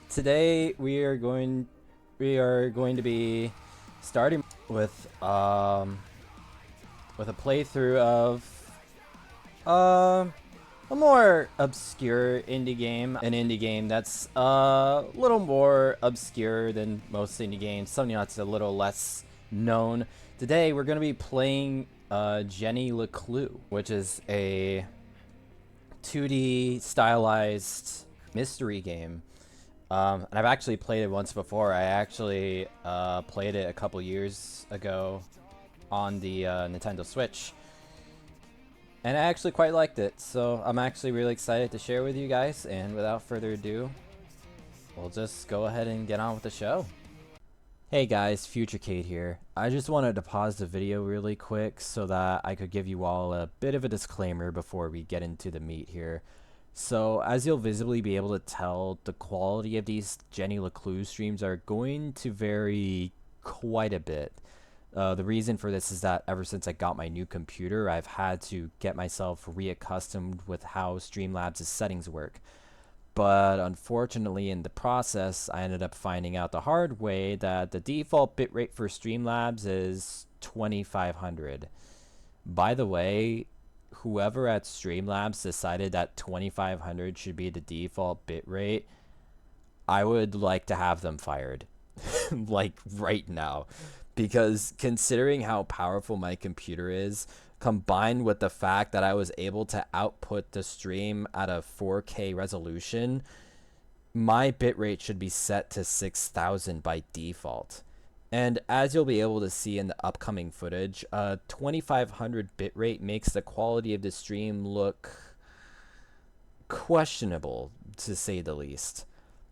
Today we are going to be starting with a playthrough of a more obscure indie game, an indie game that's a little more obscure than most indie games, something that's a little less known. Today we're going to be playing Jenny LeClue, which is a 2D stylized mystery game. And I've actually played it once before. I actually played it a couple years ago on the Nintendo Switch. And I actually quite liked it, so I'm actually really excited to share with you guys. And without further ado, we'll just go ahead and get on with the show. Hey guys, Future Kate here. I just wanted to pause the video really quick so that I could give you all a bit of a disclaimer before we get into the meat here. So, as you'll visibly be able to tell, the quality of these Jenny LeClue streams are going to vary quite a bit. The reason for this is that ever since I got my new computer, I've had to get myself reaccustomed with how Streamlabs' settings work. But unfortunately, in the process, I ended up finding out the hard way that the default bitrate for Streamlabs is 2500. By the way, whoever at Streamlabs decided that 2500 should be the default bitrate, I would like to have them fired. Like right now. Because considering how powerful my computer is, combined with the fact that I was able to output the stream at a 4K resolution, my bitrate should be set to 6000 by default. And as you'll be able to see in the upcoming footage, 2500 bitrate makes the quality of the stream look questionable, to say the least.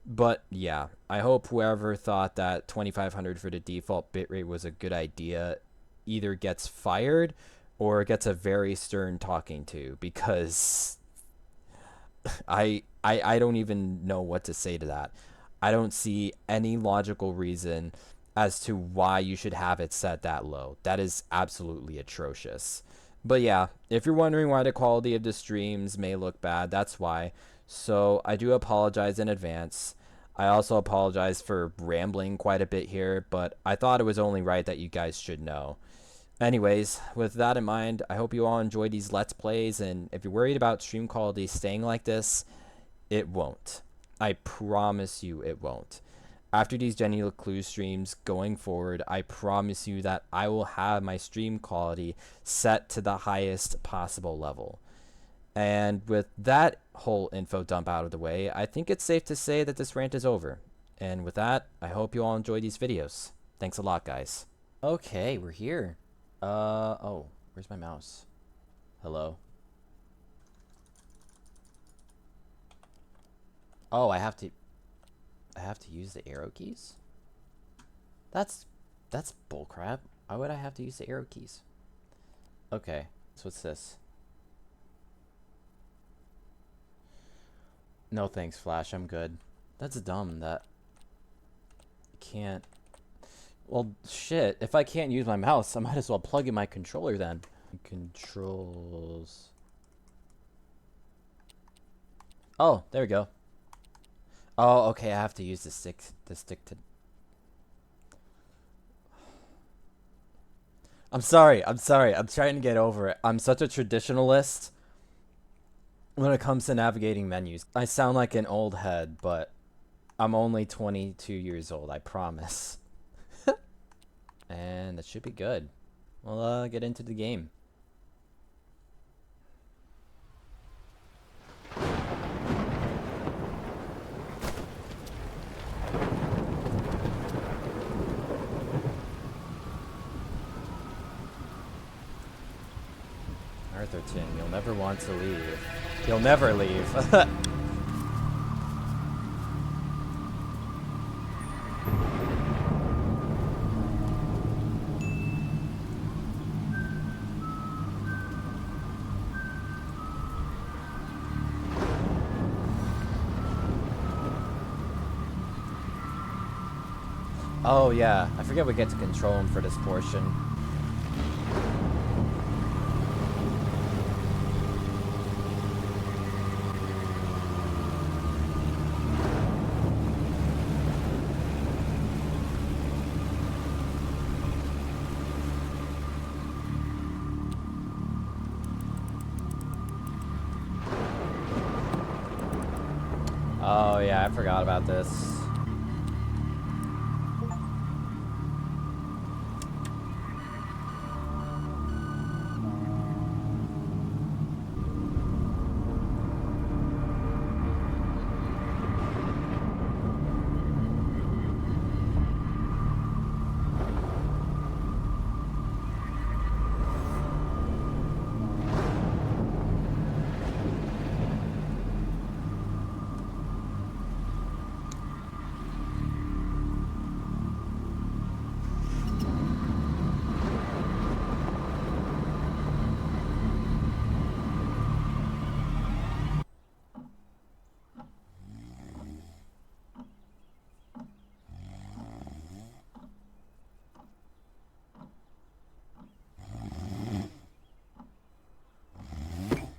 But yeah, I hope whoever thought that 2500 for the default bitrate was a good idea either gets fired or gets a very stern talking to, because I don't even know what to say to that. I don't see any logical reason as to why you should have it set that low. That is absolutely atrocious. But yeah, if you're wondering why the quality of the streams may look bad, that's why. So I do apologize in advance. I also apologize for rambling quite a bit here, but I thought it was only right that you guys should know. Anyways, with that in mind, I hope you all enjoy these Let's Plays, and if you're worried about stream quality staying like this, it won't. I promise you it won't. After these Jenny LeClue streams going forward, I promise you that I will have my stream quality set to the highest possible level. And with that whole info dump out of the way, I think it's safe to say that this rant is over. And with that, I hope you all enjoy these videos. Thanks a lot, guys. Okay, we're here. Oh, where's my mouse? Hello? Oh, I have to use the arrow keys? That's bullcrap. Why would I have to use the arrow keys? Okay, so what's this? No thanks, Flash, I'm good. That's dumb that I can't... Well, shit, if I can't use my mouse, I might as well plug in my controller then. Controls... Oh, there we go. Oh, okay, I have to use the stick to... I'm sorry, I'm trying to get over it. I'm such a traditionalist when it comes to navigating menus. I sound like an old head, but I'm only 22 years old, I promise. And that should be good. We'll get into the game. ARTHURTON, you'll never want to leave. You'll never leave. Oh yeah, I forget we get to control him for this portion. I forgot about this.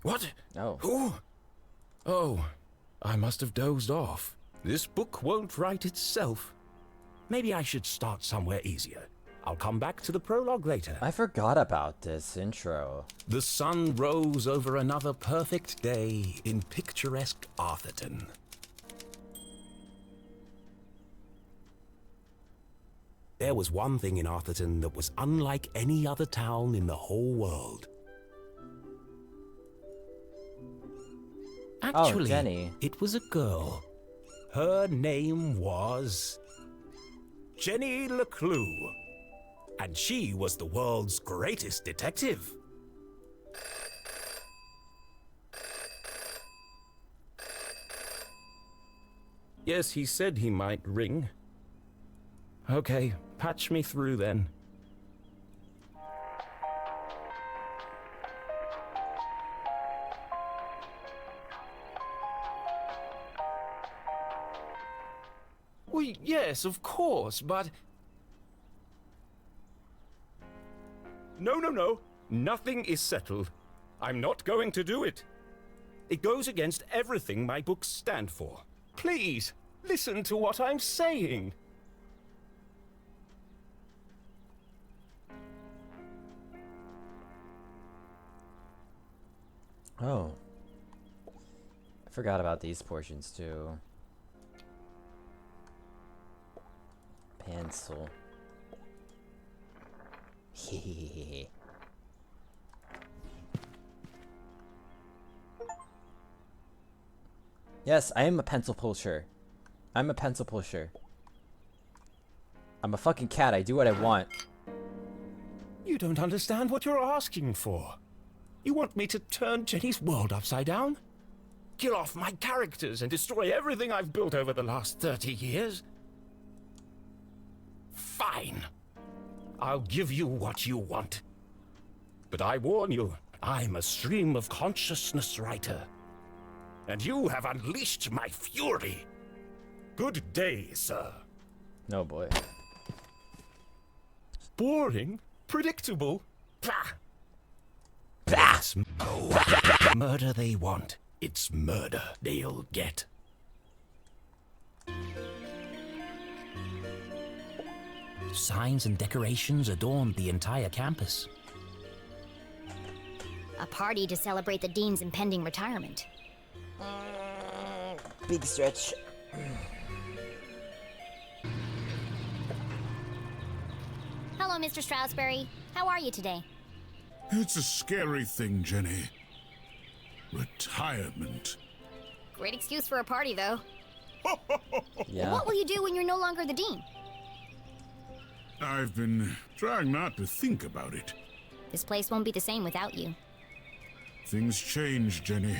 What? Oh. Who? Oh, I must have dozed off. This book won't write itself. Maybe I should start somewhere easier. I'll come back to the prologue later. I forgot about this intro. The sun rose over another perfect day in picturesque Arthurton. There was one thing in Arthurton that was unlike any other town in the whole world. Actually, Jenny. it was a girl. Her name was Jenny LeClue, and she was the world's greatest detective. Yes, he said he might ring. Okay, patch me through then. Well, yes, of course, but... No. Nothing is settled. I'm not going to do it. It goes against everything my books stand for. Please, listen to what I'm saying. Oh. I forgot about these portions too. Pencil. Hehehe. Yes, I am a pencil pusher. I'm a pencil pusher. I'm a fucking cat. I do what I want. You don't understand what you're asking for. You want me to turn Jenny's world upside down? Kill off my characters and destroy everything I've built over the last 30 years? Fine. I'll give you what you want. But I warn you, I'm a stream of consciousness writer. And you have unleashed my fury. Good day, sir. No boy. Boring? Predictable? Bah! Bah! It's murder they want. It's murder they'll get. Signs and decorations adorned the entire campus. A party to celebrate the dean's impending retirement. Big stretch. Hello, Mr. Stroudsbury. How are you today? It's a scary thing, Jenny. Retirement. Great excuse for a party, though. Yeah. What will you do when you're no longer the dean? I've been trying not to think about it. This place won't be the same without you. Things change, Jenny.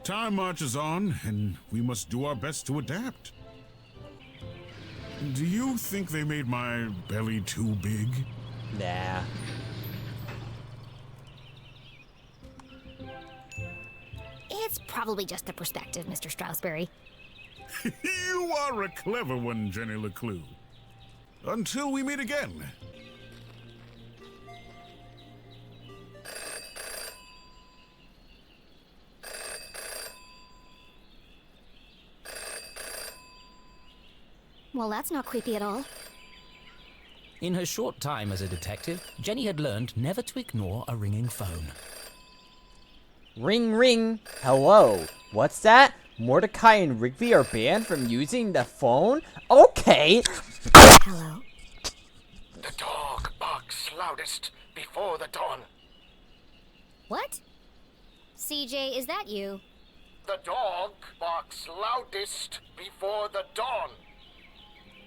Time marches on, and we must do our best to adapt. Do you think they made my belly too big? Nah. It's probably just a perspective, Mr. Stroudsbury. You are a clever one, Jenny LeClue. Until we meet again. Well, that's not creepy at all. In her short time as a detective, Jenny had learned never to ignore a ringing phone. Ring, ring. Hello. What's that? Mordecai and Rigby are banned from using the phone? Okay. Hello. The dog barks loudest before the dawn. What? CJ, is that you? The dog barks loudest before the dawn.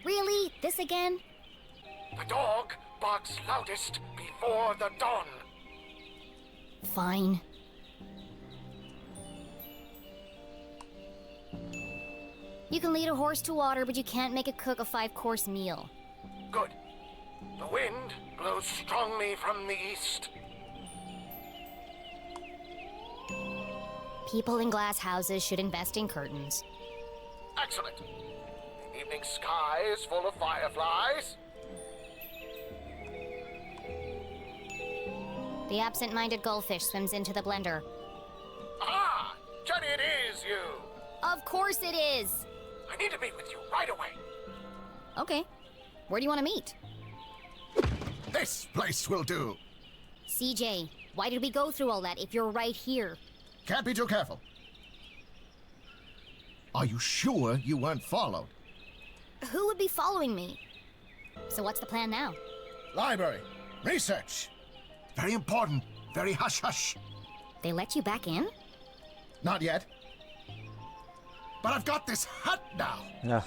Really? This again? The dog barks loudest before the dawn. Fine. You can lead a horse to water, but you can't make it cook a 5-course meal. Good. The wind blows strongly from the east. People in glass houses should invest in curtains. Excellent. The evening sky is full of fireflies. The absent-minded goldfish swims into the blender. Ah! Jenny, it is you! Of course it is! I need to meet with you right away. Okay. Where do you want to meet? This place will do. CJ, why did we go through all that if you're right here? Can't be too careful. Are you sure you weren't followed? Who would be following me? So what's the plan now? Library. Research. Very important. Very hush-hush. They let you back in? Not yet. But I've got this hut now. Ugh.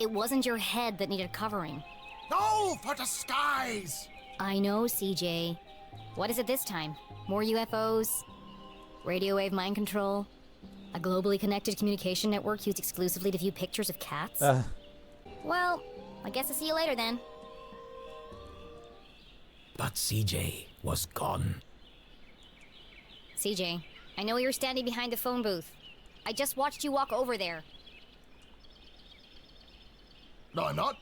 It wasn't your head that needed covering. No, for disguise. I know, CJ. What is it this time? More UFOs? Radio wave mind control? A globally connected communication network used exclusively to view pictures of cats? Well, I guess I'll see you later then. But CJ was gone. CJ, I know you're standing behind the phone booth. I just watched you walk over there. No, I'm not.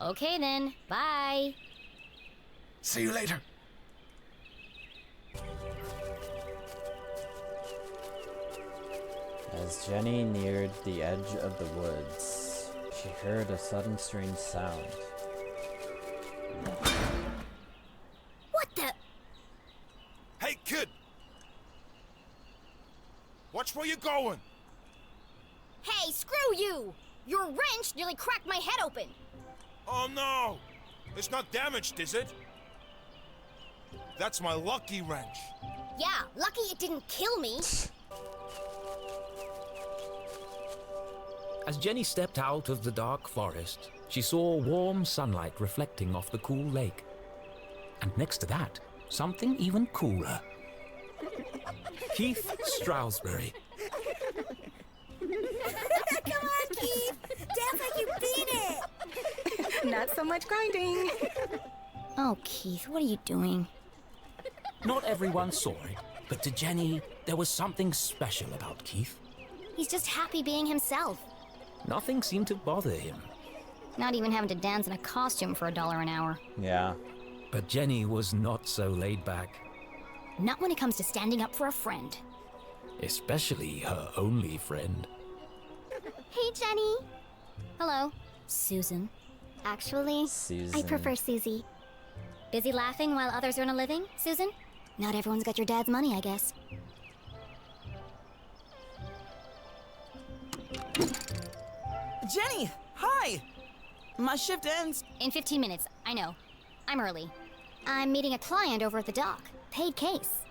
Okay then, bye. See you later. As Jenny neared the edge of the woods, she heard a sudden strange sound. What the? Hey, kid! Watch where you're going! Hey, screw you! Your wrench nearly cracked my head open. Oh no! It's not damaged, is it? That's my lucky wrench. Yeah, lucky it didn't kill me. As Jenny stepped out of the dark forest, she saw warm sunlight reflecting off the cool lake. And next to that, something even cooler. Keith Stroudsbury. Come on, Keith! Dance like you beat it! Not so much grinding. Oh, Keith, what are you doing? Not everyone saw it, but to Jenny, there was something special about Keith. He's just happy being himself. Nothing seemed to bother him. Not even having to dance in a costume for $1 an hour. Yeah. But Jenny was not so laid back. Not when it comes to standing up for a friend. Especially her only friend. Hey, Jenny. Hello. Susan. Actually, Susan. I prefer Susie. Busy laughing while others earn a living, Susan? Not everyone's got your dad's money, I guess. Jenny, hi! My shift ends. In 15 minutes, I know. I'm early. I'm meeting a client over at the dock. Paid case.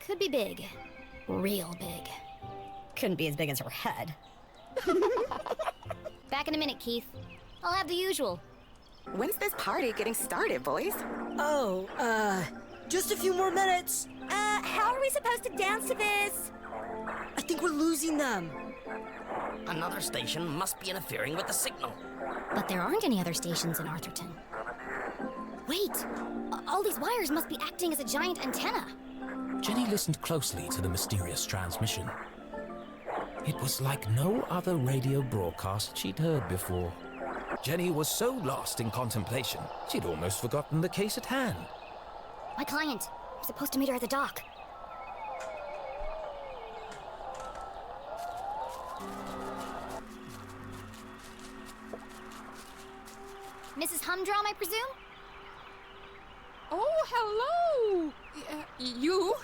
Could be big. Real big. Couldn't be as big as her head. Back in a minute, Keith. I'll have the usual. When's this party getting started, boys? Oh, just a few more minutes. How are we supposed to dance to this? I think we're losing them. Another station must be interfering with the signal. But there aren't any other stations in Arthurton. Wait! All these wires must be acting as a giant antenna. Jenny listened closely to the mysterious transmission. It was like no other radio broadcast she'd heard before. Jenny was so lost in contemplation, she'd almost forgotten the case at hand. My client. I'm supposed to meet her at the dock. Mrs. Humdrum, I presume? Oh, hello! You?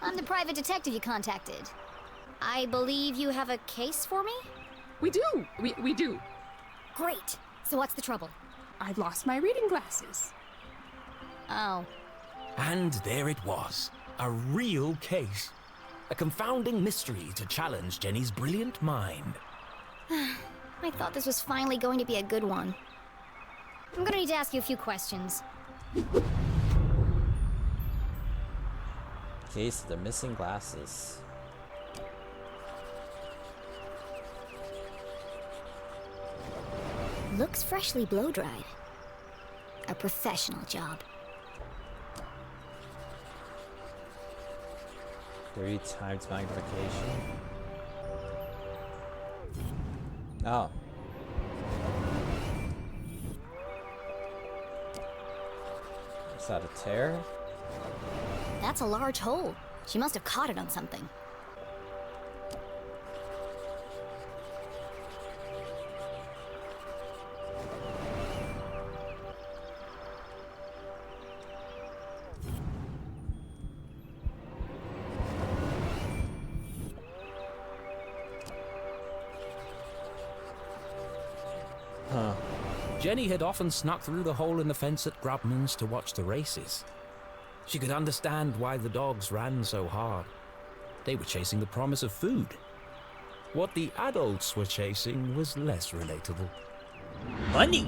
I'm the private detective you contacted. I believe you have a case for me? We do. We do. Great. So what's the trouble? I've lost my reading glasses. Oh. And there it was. A real case. A confounding mystery to challenge Jenny's brilliant mind. I thought this was finally going to be a good one. I'm gonna need to ask you a few questions. Case of the missing glasses. Looks freshly blow-dried. A professional job. 3 times magnification. Oh. Is that a tear? That's a large hole. She must have caught it on something. Huh. Jenny had often snuck through the hole in the fence at Grubman's to watch the races. She could understand why the dogs ran so hard. They were chasing the promise of food. What the adults were chasing was less relatable. Money!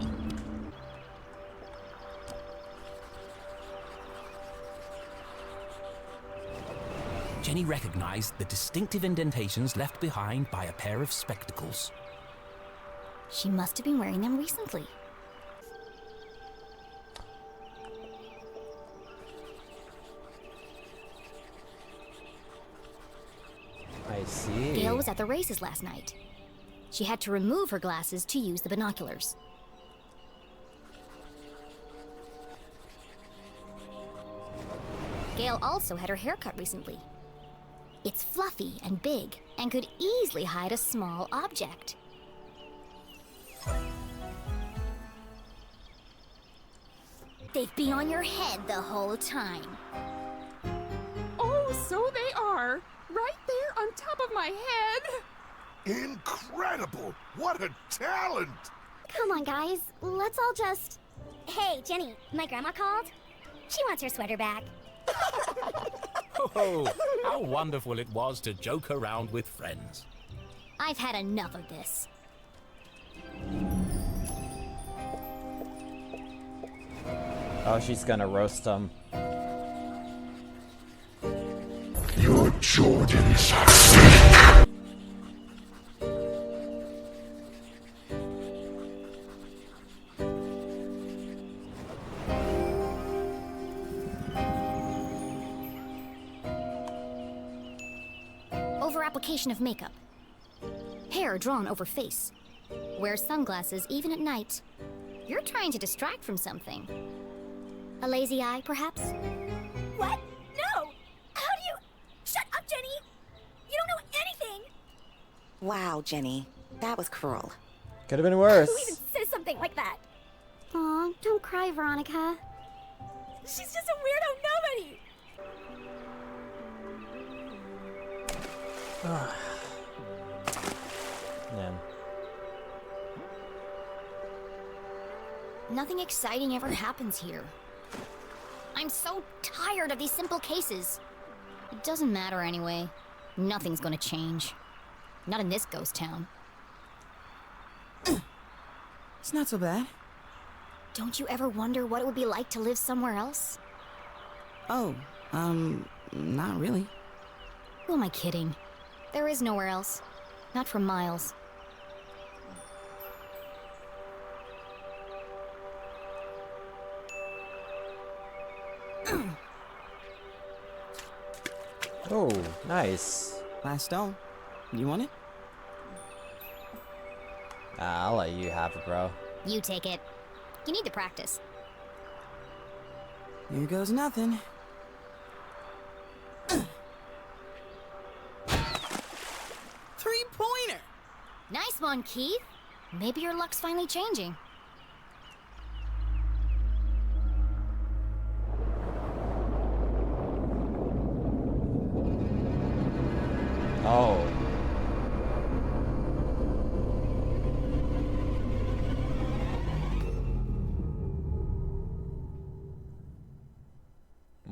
Jenny recognized the distinctive indentations left behind by a pair of spectacles. She must have been wearing them recently. I see. Gail was at the races last night. She had to remove her glasses to use the binoculars. Gail also had her hair cut recently. It's fluffy and big, and could easily hide a small object. They'd be on your head the whole time. Oh, so they are. Right there on top of my head. Incredible! What a talent! Come on, guys. Let's all just... Hey, Jenny, my grandma called. She wants her sweater back. Oh, how wonderful it was to joke around with friends. I've had enough of this. Oh, she's gonna roast them. Your Jordans are sick. Over-application of makeup. Hair drawn over face. Wear sunglasses even at night. You're trying to distract from something. A lazy eye, perhaps? What? No! How do you... Shut up, Jenny! You don't know anything! Wow, Jenny. That was cruel. Could have been worse. Who even says something like that? Aw, don't cry, Veronica. She's just a weirdo nobody! Man. Nothing exciting ever happens here. I'm so tired of these simple cases. It doesn't matter anyway. Nothing's gonna change. Not in this ghost town. It's not so bad. Don't you ever wonder what it would be like to live somewhere else? Oh, not really. Who am I kidding? There is nowhere else. Not for miles. Oh, nice. Last stone. You want it? I'll let you have it, bro. You take it. You need to practice. Here goes nothing. Three-pointer! Nice one, Keith. Maybe your luck's finally changing. Oh.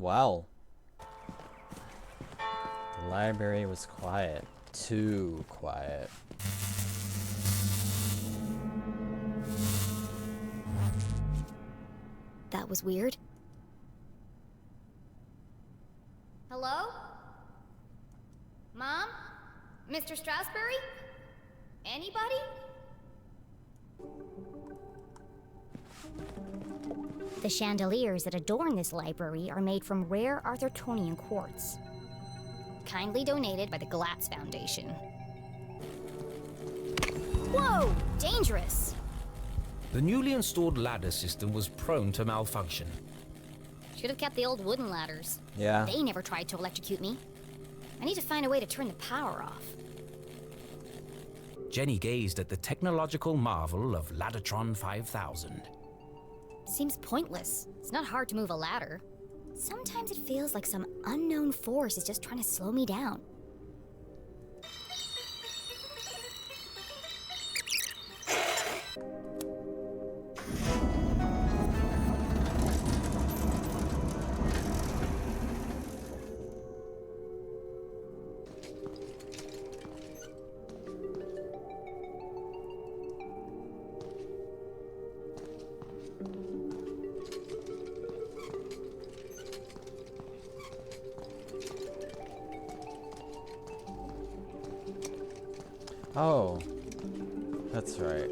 well. The library was quiet. Too quiet. That was weird. Hello? Mom? Mr. Strasberry? Anybody? The chandeliers that adorn this library are made from rare Arthurtonian quartz. Kindly donated by the Glatz Foundation. Whoa! Dangerous! The newly installed ladder system was prone to malfunction. Should have kept the old wooden ladders. Yeah. They never tried to electrocute me. I need to find a way to turn the power off. Jenny gazed at the technological marvel of Laddertron 5000. Seems pointless. It's not hard to move a ladder. Sometimes it feels like some unknown force is just trying to slow me down. Oh, that's right.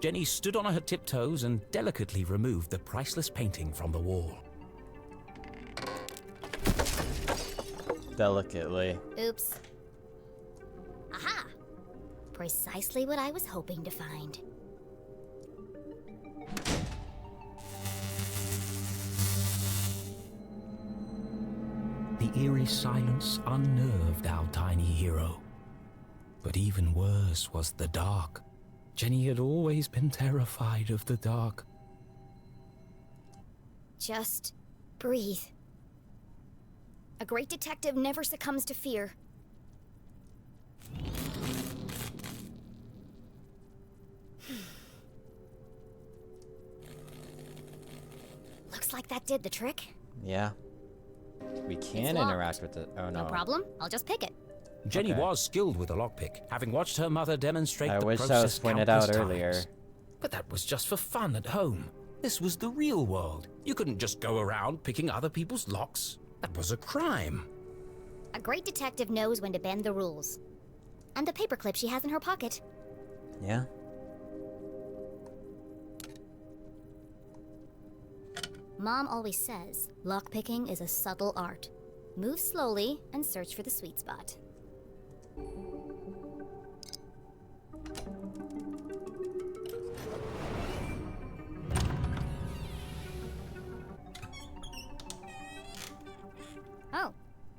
Jenny stood on her tiptoes and delicately removed the priceless painting from the wall. Delicately. Oops. Aha! Precisely what I was hoping to find. The eerie silence unnerved our tiny hero. But even worse was the dark. Jenny had always been terrified of the dark. Just breathe. A great detective never succumbs to fear. Looks like that did the trick. Yeah. We can interact with it. Oh no. No problem. I'll just pick it. Jenny was skilled with a lockpick, having watched her mother demonstrate the process I wish that was pointed out earlier. times. But that was just for fun at home. This was the real world. You couldn't just go around picking other people's locks. That was a crime. A great detective knows when to bend the rules. And the paperclip she has in her pocket. Yeah. Mom always says, lockpicking is a subtle art. Move slowly and search for the sweet spot. Oh,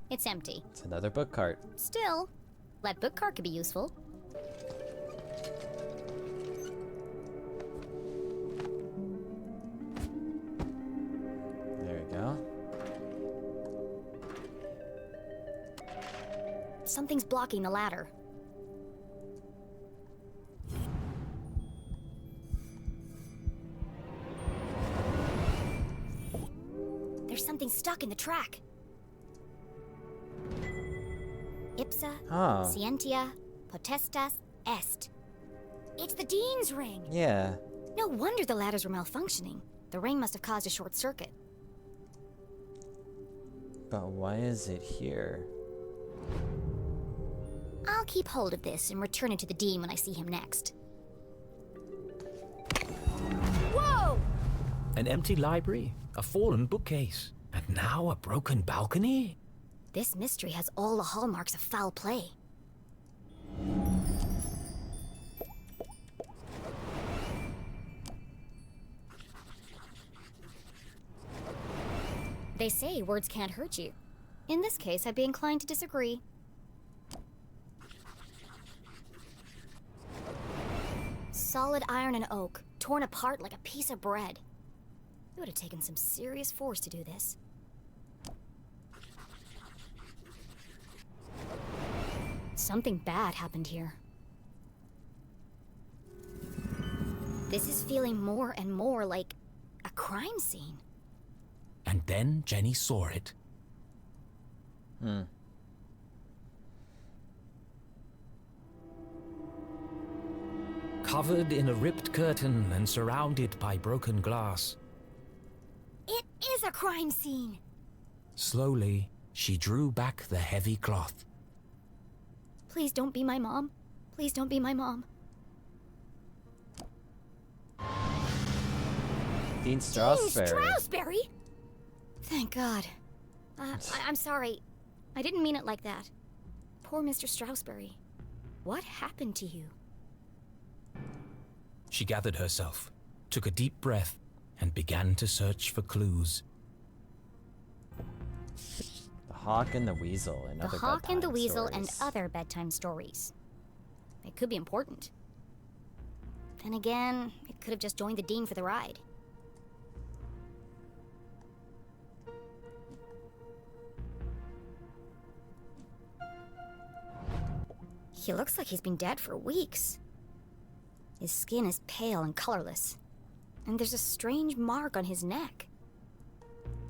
it's empty. It's another book cart. Still, that book cart could be useful. There we go. Something's blocking the ladder. There's something stuck in the track. Ipsa, scientia, potestas, est. It's the Dean's ring! Yeah. No wonder the ladders were malfunctioning. The ring must have caused a short circuit. But why is it here? I'll keep hold of this and return it to the Dean when I see him next. Whoa! An empty library, a fallen bookcase, and now a broken balcony? This mystery has all the hallmarks of foul play. They say words can't hurt you. In this case, I'd be inclined to disagree. Solid iron and oak, torn apart like a piece of bread. It would have taken some serious force to do this. Something bad happened here. This is feeling more and more like A crime scene? And then Jenny saw it. Covered in a ripped curtain and surrounded by broken glass. It is a crime scene! Slowly, she drew back the heavy cloth. Please don't be my mom. Please don't be my mom. Dean Strasberg. Strasberg? Thank God. I'm sorry. I didn't mean it like that. Poor Mr. Strasberg. What happened to you? She gathered herself, took a deep breath, and began to search for clues. The Hawk and the Weasel and other The Hawk and the bedtime Weasel and stories. other bedtime stories. It could be important. Then again, it could have just joined the Dean for the ride. He looks like he's been dead for weeks. His skin is pale and colorless, and there's a strange mark on his neck.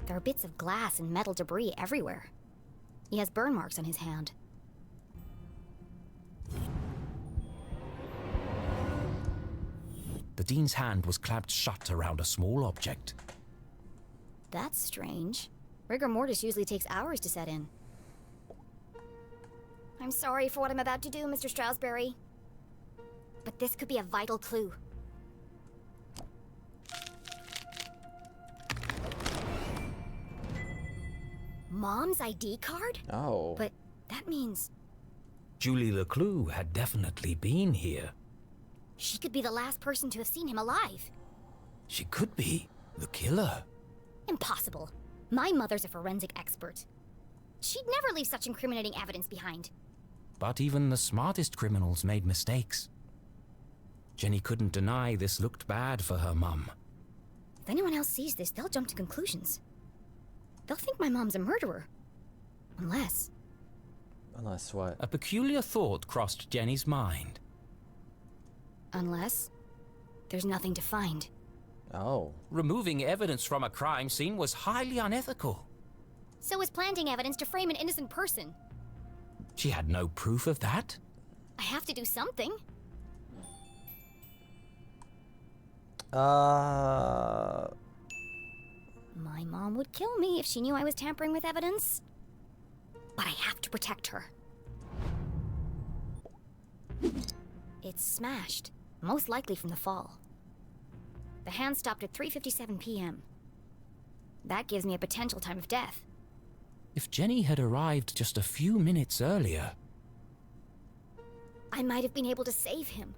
There are bits of glass and metal debris everywhere. He has burn marks on his hand. The Dean's hand was clamped shut around a small object. That's strange. Rigor mortis usually takes hours to set in. I'm sorry for what I'm about to do, Mr. Strasberg. But this could be a vital clue. Mom's ID card? Oh. But that means Julie LeClue had definitely been here. she could be the last person to have seen him alive. She could be the killer. Impossible. My mother's a forensic expert. She'd never leave such incriminating evidence behind. But even the smartest criminals made mistakes. Jenny couldn't deny this looked bad for her mum. If anyone else sees this, they'll jump to conclusions. They'll think my mom's a murderer. Unless... Unless what? A peculiar thought crossed Jenny's mind. Unless... there's nothing to find. Oh. Removing evidence from a crime scene was highly unethical. So is planting evidence to frame an innocent person. She had no proof of that. I have to do something. Uh... My mom would kill me if she knew I was tampering with evidence. But I have to protect her. It's smashed, most likely from the fall. The hand stopped at 3:57 p.m. That gives me a potential time of death. If Jenny had arrived just a few minutes earlier... I might have been able to save him.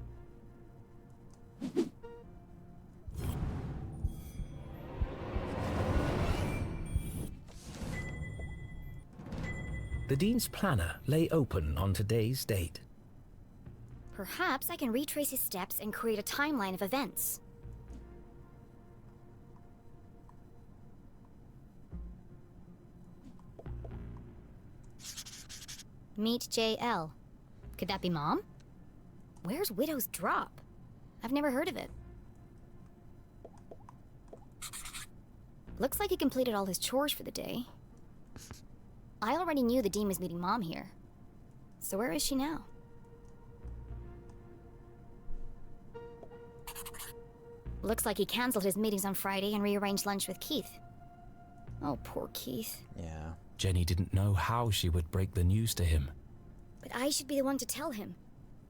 The Dean's planner lay open on today's date. Perhaps I can retrace his steps and create a timeline of events. Meet JL. Could that be Mom? Where's Widow's Drop? I've never heard of it. Looks like he completed all his chores for the day. I already knew the Dean was meeting Mom here. So where is she now? Looks like he canceled his meetings on Friday and rearranged lunch with Keith. Oh, poor Keith. Yeah. Jenny didn't know how she would break the news to him. But I should be the one to tell him.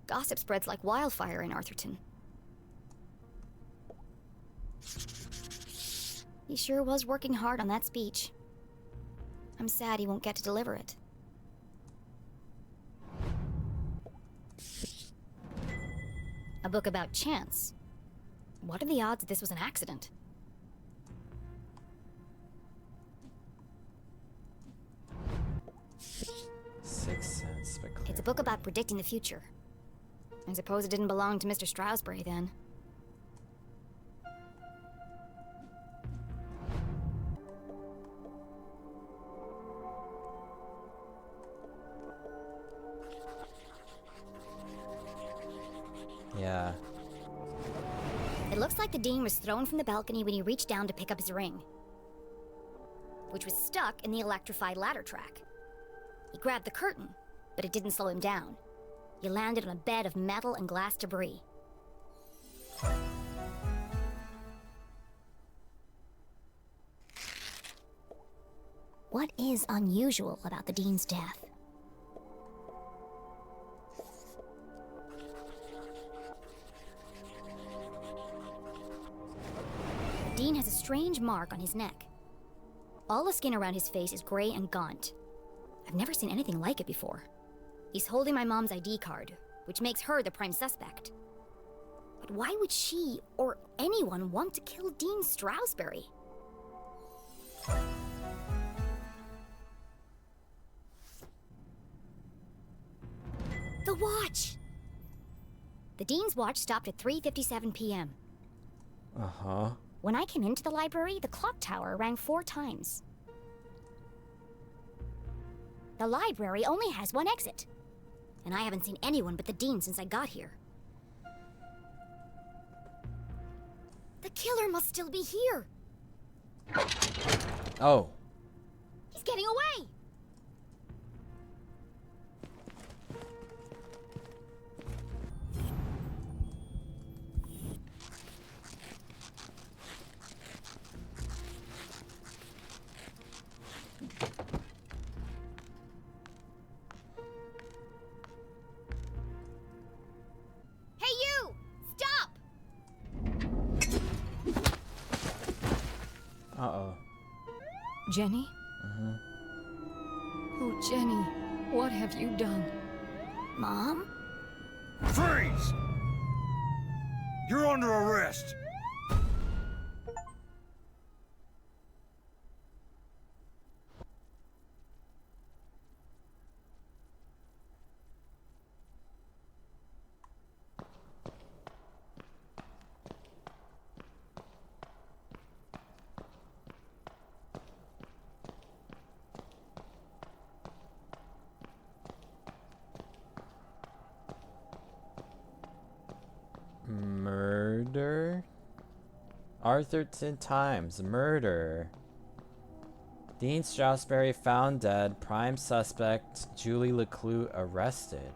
Gossip spreads like wildfire in Arthurton. He sure was working hard on that speech. I'm sad he won't get to deliver it. A book about chance. What are the odds that this was an accident? $0.06 per clear. It's a book about predicting the future. I suppose it didn't belong to Mr. Strasberg then. Yeah. It looks like the Dean was thrown from the balcony when he reached down to pick up his ring, which was stuck in the electrified ladder track. He grabbed the curtain, but it didn't slow him down. He landed on a bed of metal and glass debris. What is unusual about the Dean's death? The Dean has a strange mark on his neck. All the skin around his face is gray and gaunt. I've never seen anything like it before. He's holding my mom's ID card, which makes her the prime suspect. But why would she, or anyone, want to kill Dean Stroudsbury? The watch! The Dean's watch stopped at 3:57 p.m. Uh-huh. When I came into the library, the clock tower rang 4 times. The library only has one exit, and I haven't seen anyone but the Dean since I got here. The killer must still be here. Oh. He's getting away! Hey you! Stop! Uh-oh. Jenny? Uh-huh. Oh, Jenny, what have you done? Mom? Freeze! You're under arrest! Murder? ARTHURTON Times. Murder. Dean Stroudsbury found dead. Prime suspect Jenny LeClue arrested.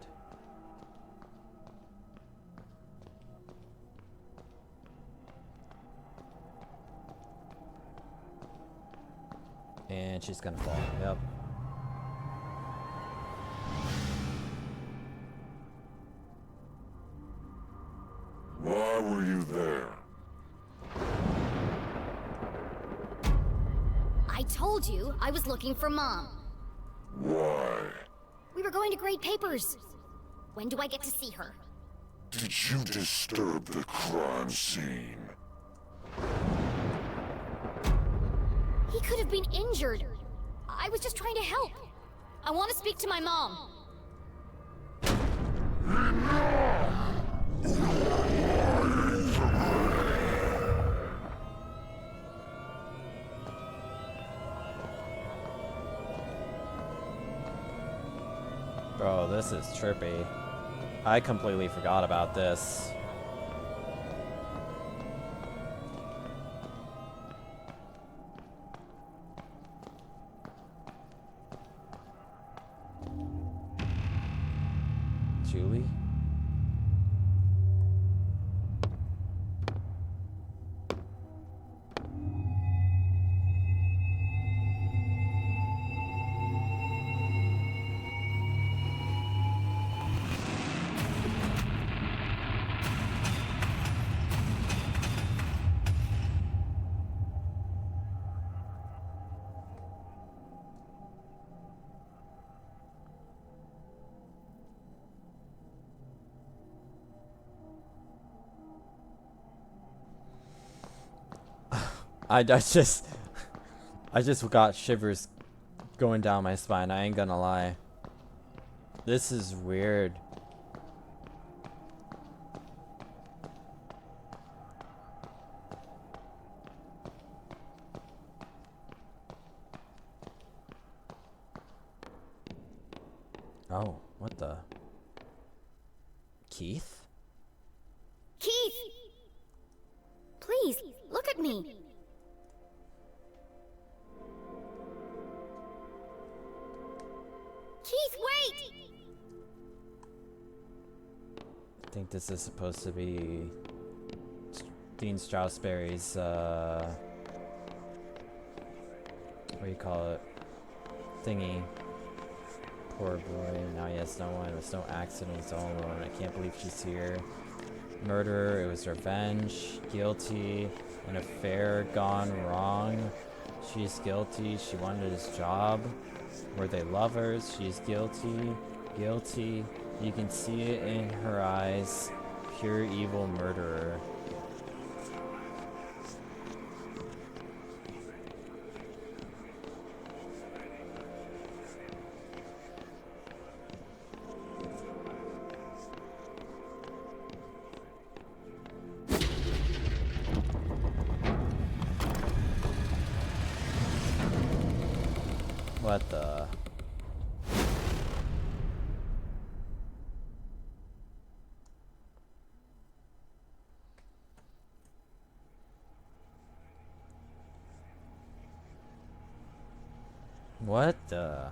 And she's gonna fall. Yep. Why were you there? I told you I was looking for Mom. Why? We were going to grade papers. When do I get to see her? Did you disturb the crime scene? He could have been injured. I was just trying to help. I want to speak to my mom. Bro, this is trippy. I completely forgot about this. Julie? I just got shivers going down my spine. I ain't gonna lie. This is weird. Oh, what the? Keith? Keith! think this is supposed to be Dean Strasberry's, what do you call it? Thingy. Poor boy, now he has no one. It was no accident, it's all alone. I can't believe she's here. Murder, it was revenge. Guilty, an affair gone wrong. She's guilty, she wanted his job. Were they lovers? She's guilty. Guilty. You can see it in her eyes. Pure evil murderer. What the? What the?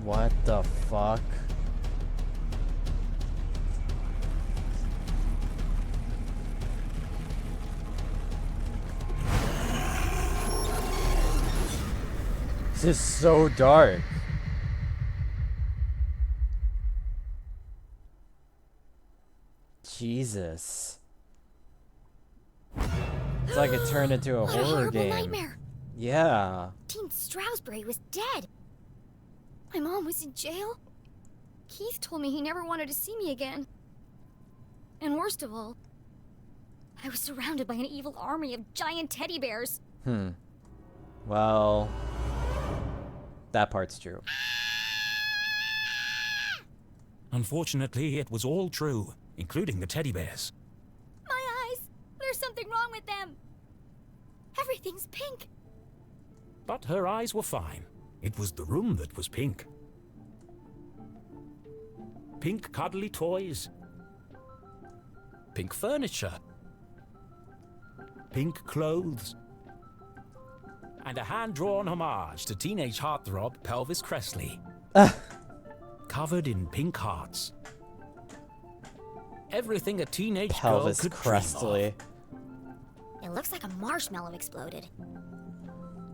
What the fuck? This is so dark. Jesus. It's like it turned into a horror game. Nightmare. Yeah. Dean Strasberry was dead. My mom was in jail. Keith told me he never wanted to see me again. And worst of all, I was surrounded by an evil army of giant teddy bears. Well, that part's true. Unfortunately, it was all true, including the teddy bears. My eyes! There's something wrong with them! Everything's pink. But her eyes were fine. It was the room that was pink. Pink cuddly toys. Pink furniture. Pink clothes. And a hand-drawn homage to teenage heartthrob Pelvis Cressley. Covered in pink hearts. Everything a teenage Pelvis girl could Cressley. It looks like a marshmallow exploded.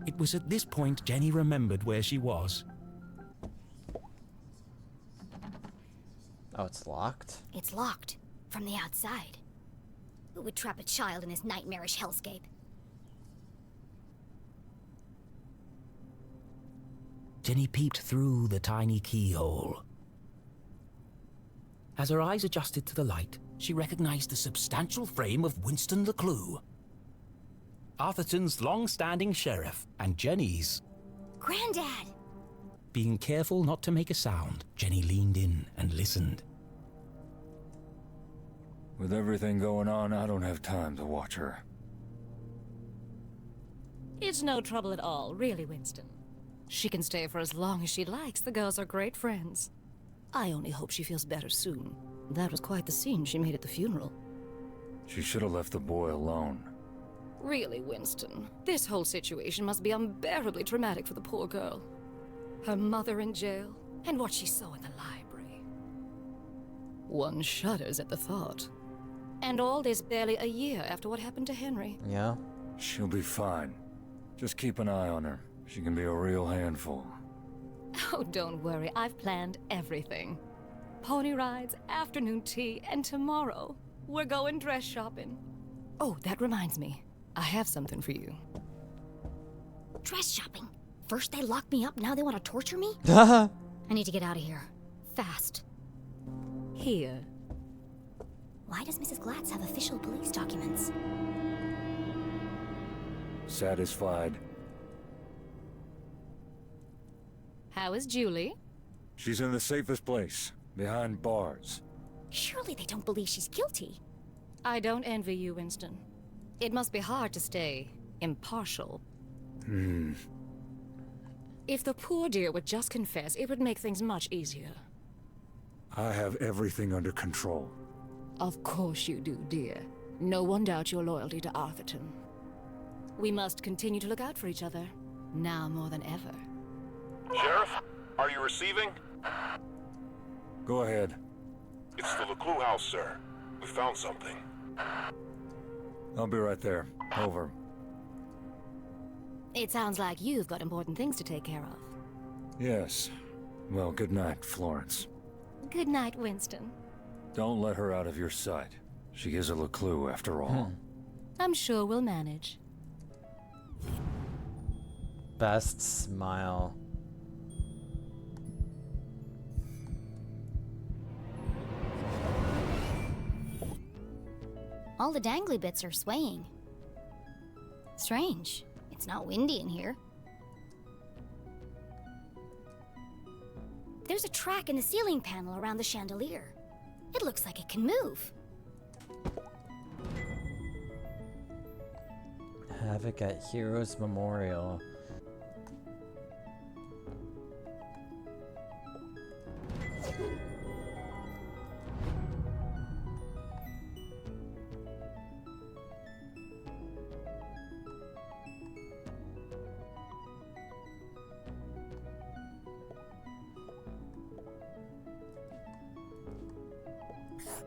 It was at this point Jenny remembered where she was. Oh, it's locked? It's locked from the outside. Who would trap a child in this nightmarish hellscape? Jenny peeped through the tiny keyhole. As her eyes adjusted to the light, she recognized the substantial frame of Winston LeClue. Arthurton's long-standing sheriff, and Jenny's... Granddad! Being careful not to make a sound, Jenny leaned in and listened. With everything going on, I don't have time to watch her. It's no trouble at all, really, Winston. She can stay for as long as she likes. The girls are great friends. I only hope she feels better soon. That was quite the scene she made at the funeral. She should have left the boy alone. Really, Winston, this whole situation must be unbearably traumatic for the poor girl. Her mother in jail, and what she saw in the library. One shudders at the thought. And all this barely a year after what happened to Henry. Yeah. She'll be fine. Just keep an eye on her. She can be a real handful. Oh, don't worry. I've planned everything. pony rides, afternoon tea, and tomorrow we're going dress shopping. Oh, that reminds me. I have something for you. Dress shopping? First they locked me up, now they want to torture me? Haha. I need to get out of here. Fast. Here. Why does Mrs. Glatz have official police documents? Satisfied? How is Julie? She's in the safest place, behind bars. Surely they don't believe she's guilty. I don't envy you, Winston. It must be hard to stay impartial. If the poor dear would just confess, it would make things much easier. I have everything under control. Of course you do, dear. No one doubts your loyalty to Arthurton. We must continue to look out for each other, now more than ever. Sheriff, are you receiving? Go ahead. It's the LeClue house, sir. We found something. I'll be right there. Over. It sounds like you've got important things to take care of. Yes. Well, good night, Florence. Good night, Winston. Don't let her out of your sight. She is a LeClue, after all. I'm sure we'll manage. Best smile. All the dangly bits are swaying. Strange. It's not windy in here. There's a track in the ceiling panel around the chandelier. It looks like it can move. Havoc at Heroes Memorial.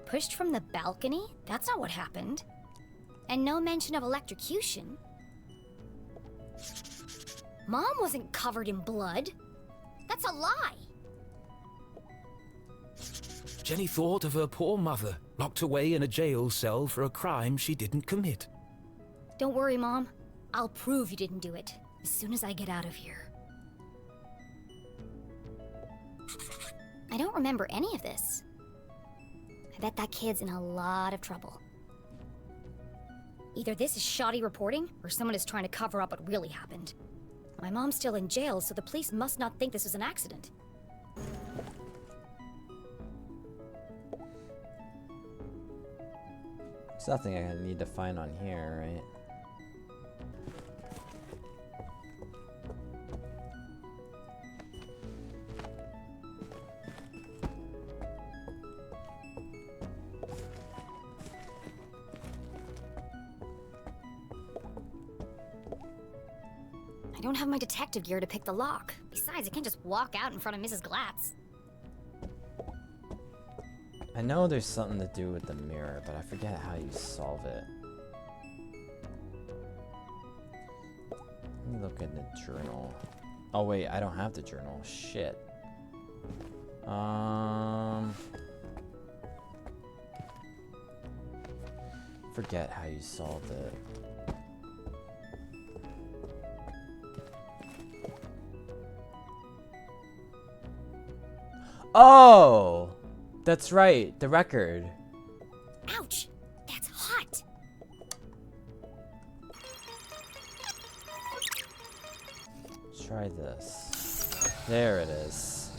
Pushed from the balcony? That's not what happened. And no mention of electrocution. Mom wasn't covered in blood. That's a lie. Jenny thought of her poor mother, locked away in a jail cell for a crime she didn't commit. Don't worry, Mom. I'll prove you didn't do it as soon as I get out of here. I don't remember any of this. I bet that kid's in a lot of trouble. Either this is shoddy reporting, or someone is trying to cover up what really happened. My mom's still in jail, so the police must not think this was an accident. There's nothing I need to find on here, right? I don't have my detective gear to pick the lock. Besides, I can't just walk out in front of Mrs. Glatz. I know there's something to do with the mirror, but I forget how you solve it. Let me look in the journal. Oh wait, I don't have the journal. Shit. Forget how you solved it. Oh! That's right, the record. Ouch! That's hot! Let's try this. There it is.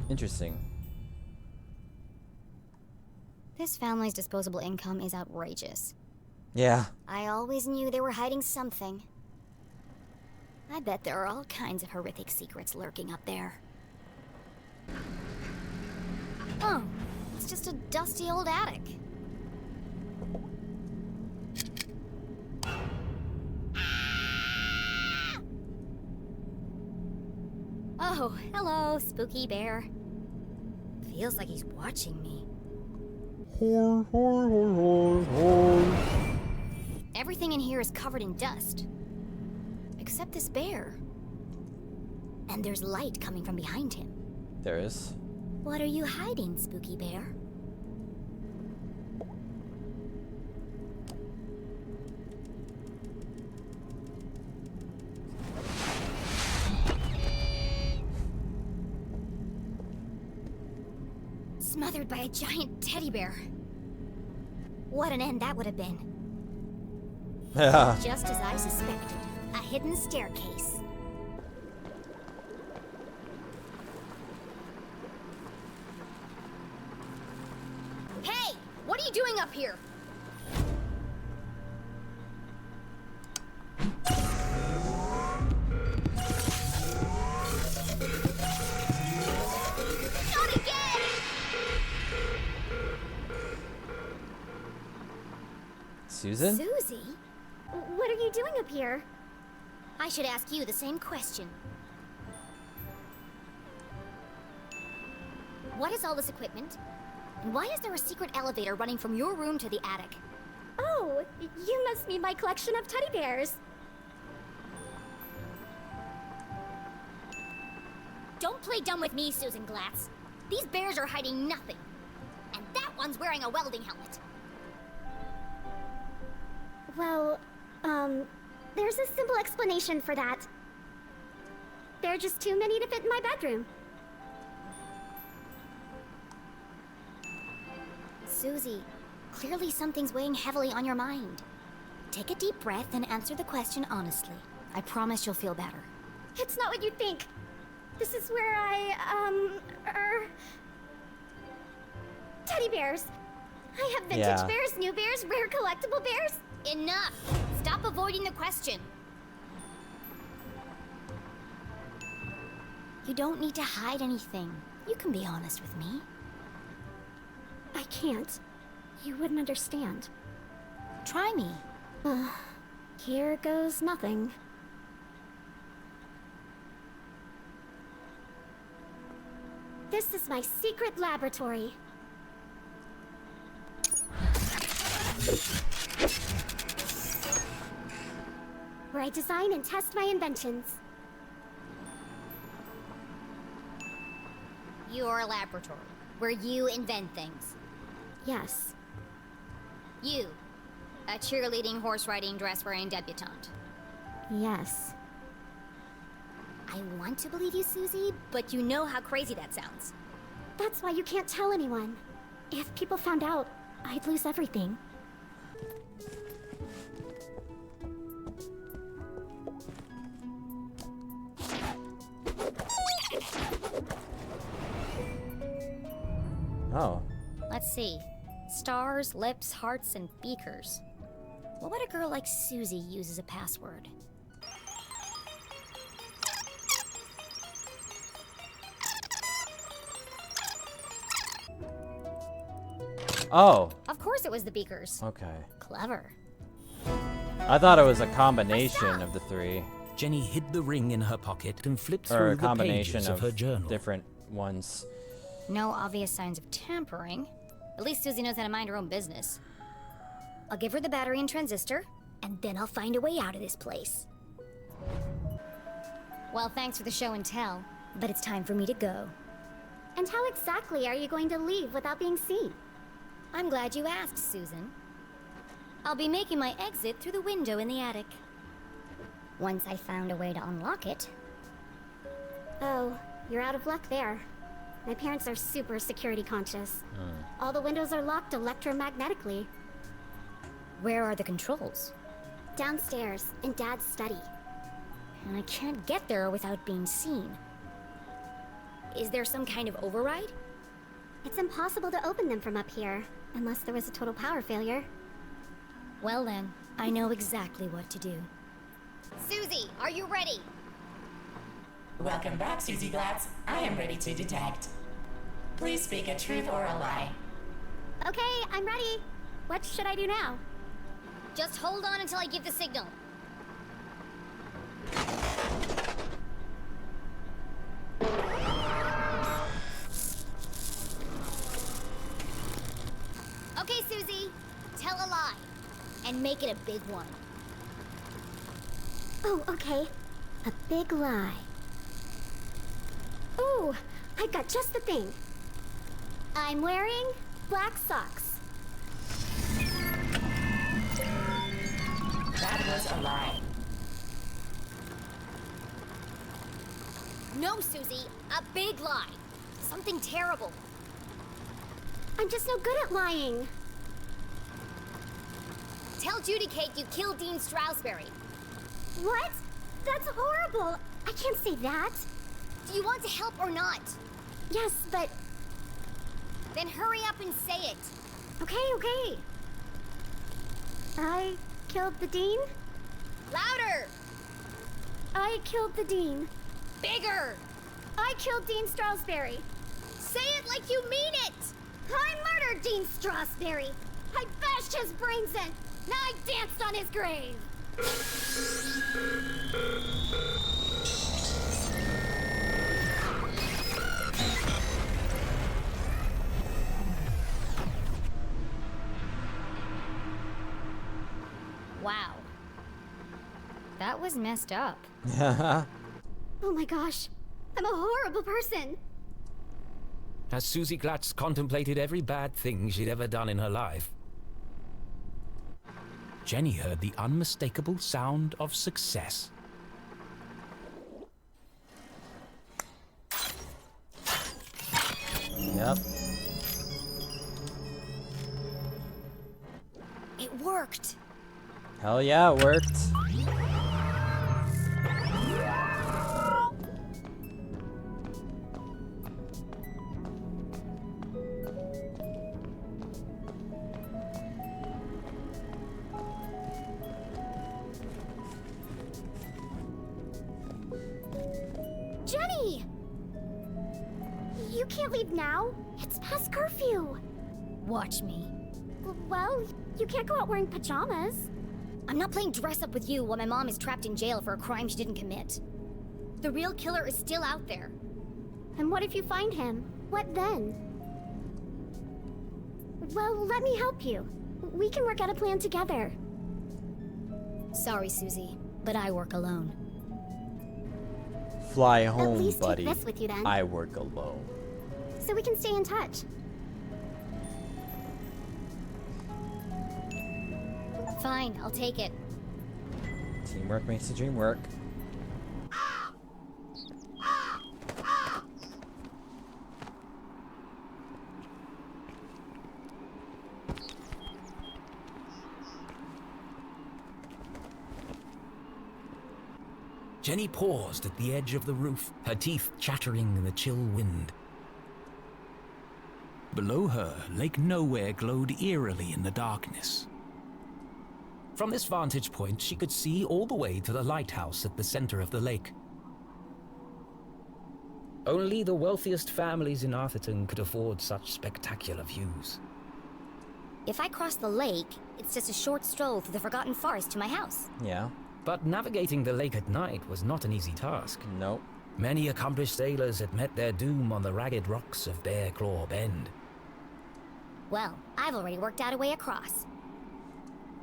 Interesting. This family's disposable income is outrageous. Yeah. I always knew they were hiding something. I bet there are all kinds of horrific secrets lurking up there. Oh, it's just a dusty old attic. Oh, hello, spooky bear. Feels like he's watching me. Everything in here is covered in dust. Except this bear. And there's light coming from behind him. There is. What are you hiding, spooky bear? Smothered by a giant teddy bear. What an end that would have been. Yeah. Just as I suspected. A hidden staircase. Hey! What are you doing up here? Not again! Susan? Susie? What are you doing up here? I should ask you the same question. What is all this equipment? And why is there a secret elevator running from your room to the attic? Oh, you must mean my collection of teddy bears. Don't play dumb with me, Susan Glatz. These bears are hiding nothing. And that one's wearing a welding helmet. Well, there's a simple explanation for that. There are just too many to fit in my bedroom. Susie, clearly something's weighing heavily on your mind. Take a deep breath and answer the question honestly. I promise you'll feel better. It's not what you think. This is where teddy bears. I have vintage bears, new bears, rare collectible bears. Enough! Stop avoiding the question. You don't need to hide anything. You can be honest with me. I can't. You wouldn't understand. Try me. Here goes nothing. This is my secret laboratory. Where I design and test my inventions. Your laboratory, where you invent things. Yes. You, a cheerleading, horse-riding, dress-wearing debutante. Yes. I want to believe you, Susie, but you know how crazy that sounds. That's why you can't tell anyone. If people found out, I'd lose everything. Oh. Let's see. Stars, lips, hearts, and beakers. What would a girl like Susie use as a password? Oh. Of course it was the beakers. Okay. Clever. I thought it was a combination of the three. Jenny hid the ring in her pocket and flipped Or through a the combination pages of her journal. different ones. No obvious signs of tampering. At least Susie knows how to mind her own business. I'll give her the battery and transistor, and then I'll find a way out of this place. Well, thanks for the show and tell, but it's time for me to go. And how exactly are you going to leave without being seen? I'm glad you asked, Susan. I'll be making my exit through the window in the attic. Once I found a way to unlock it. Oh, you're out of luck there. My parents are super security conscious. All the windows are locked electromagnetically. Where are the controls? Downstairs, in Dad's study. And I can't get there without being seen. Is there some kind of override? It's impossible to open them from up here, unless there was a total power failure. Well then, I know exactly what to do. Susie, are you ready? Welcome back, Susie Glatz. I am ready to detect. Please speak a truth or a lie. Okay, I'm ready. What should I do now? Just hold on until I give the signal. it a big one. Oh, okay. A big lie. Ooh, I've got just the thing. I'm wearing black socks. That was a lie. No, Susie, a big lie. Something terrible. I'm just no good at lying. Tell Judy Kate you killed Dean Stroudsbury. What? That's horrible. I can't say that. Do you want to help or not? Yes, but... Then hurry up and say it. Okay. I killed the Dean? Louder! I killed the Dean. Bigger! I killed Dean Stroudsbury. Say it like you mean it! I murdered Dean Stroudsbury. I bashed his brains in. Now I danced on his grave. Wow. That was messed up. Oh my gosh. I'm a horrible person. As Susie Glatz contemplated every bad thing she'd ever done in her life, Jenny heard the unmistakable sound of success. Yep. It worked. Hell yeah, it worked. Jenny! You can't leave now. It's past curfew. Watch me. Well, you can't go out wearing pajamas. I'm not playing dress up with you while my mom is trapped in jail for a crime she didn't commit. The real killer is still out there. And what if you find him? What then? Well, let me help you. We can work out a plan together. Sorry, Susie, but I work alone. Fly At home, least buddy. take this with you then. I work alone. So we can stay in touch. Fine, I'll take it. Teamwork makes the dream work. Jenny paused at the edge of the roof, her teeth chattering in the chill wind. Below her, Lake Nowhere glowed eerily in the darkness. From this vantage point, she could see all the way to the lighthouse at the center of the lake. Only the wealthiest families in Arthurton could afford such spectacular views. If I cross the lake, it's just a short stroll through the Forgotten Forest to my house. Yeah. But navigating the lake at night was not an easy task. Nope. Many accomplished sailors had met their doom on the ragged rocks of Bear Claw Bend. Well, I've already worked out a way across.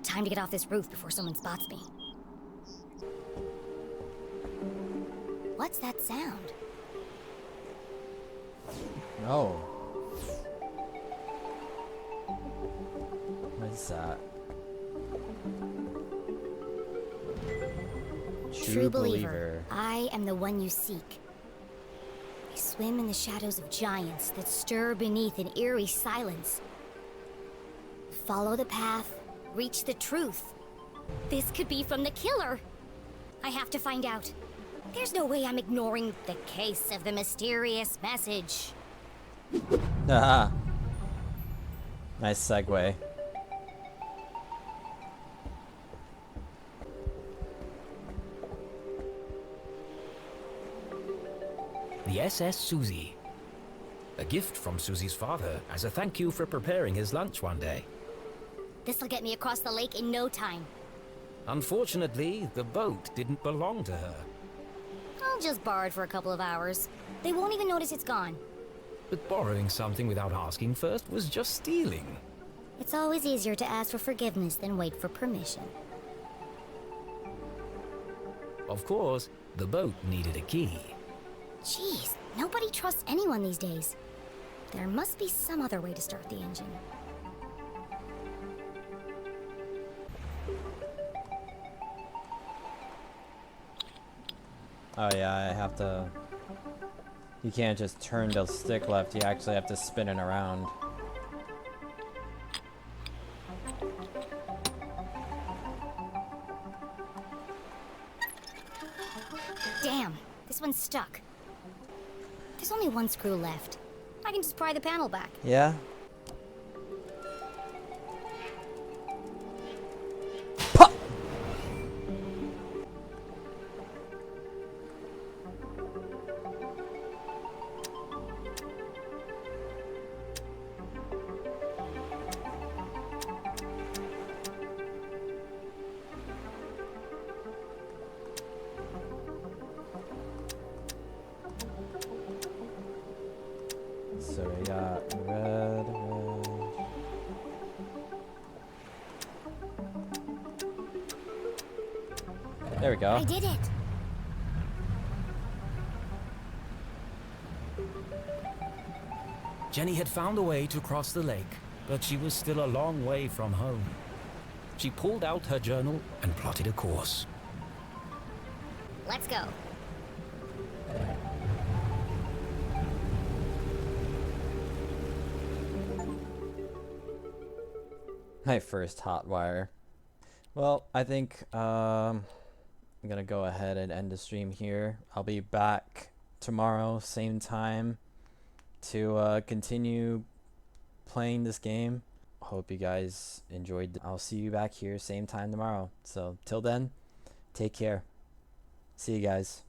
Time to get off this roof before someone spots me. What's that sound? Oh. What is that? True believer. I am the one you seek. I swim in the shadows of giants that stir beneath an eerie silence. Follow the path, reach the truth. This could be from the killer. I have to find out. There's no way I'm ignoring the case of the mysterious message. Haha. Nice segue. The SS Susie. A gift from Susie's father as a thank you for preparing his lunch one day. This'll get me across the lake in no time. Unfortunately, the boat didn't belong to her. I'll just borrow it for a couple of hours. They won't even notice it's gone. But borrowing something without asking first was just stealing. It's always easier to ask for forgiveness than wait for permission. Of course, the boat needed a key. Jeez, nobody trusts anyone these days. There must be some other way to start the engine. Oh yeah, I have to... You can't just turn the stick left, you actually have to spin it around. Damn, this one's stuck. There's only one screw left. I can just pry the panel back. Yeah? So we got red. There we go. I did it! Jenny had found a way to cross the lake, but she was still a long way from home. She pulled out her journal and plotted a course. Let's go. My first hot wire. Well, I think I'm gonna go ahead and end the stream here. I'll be back tomorrow, same time, to continue playing this game. Hope you guys enjoyed. I'll see you back here, same time tomorrow. So till then, take care. See you guys.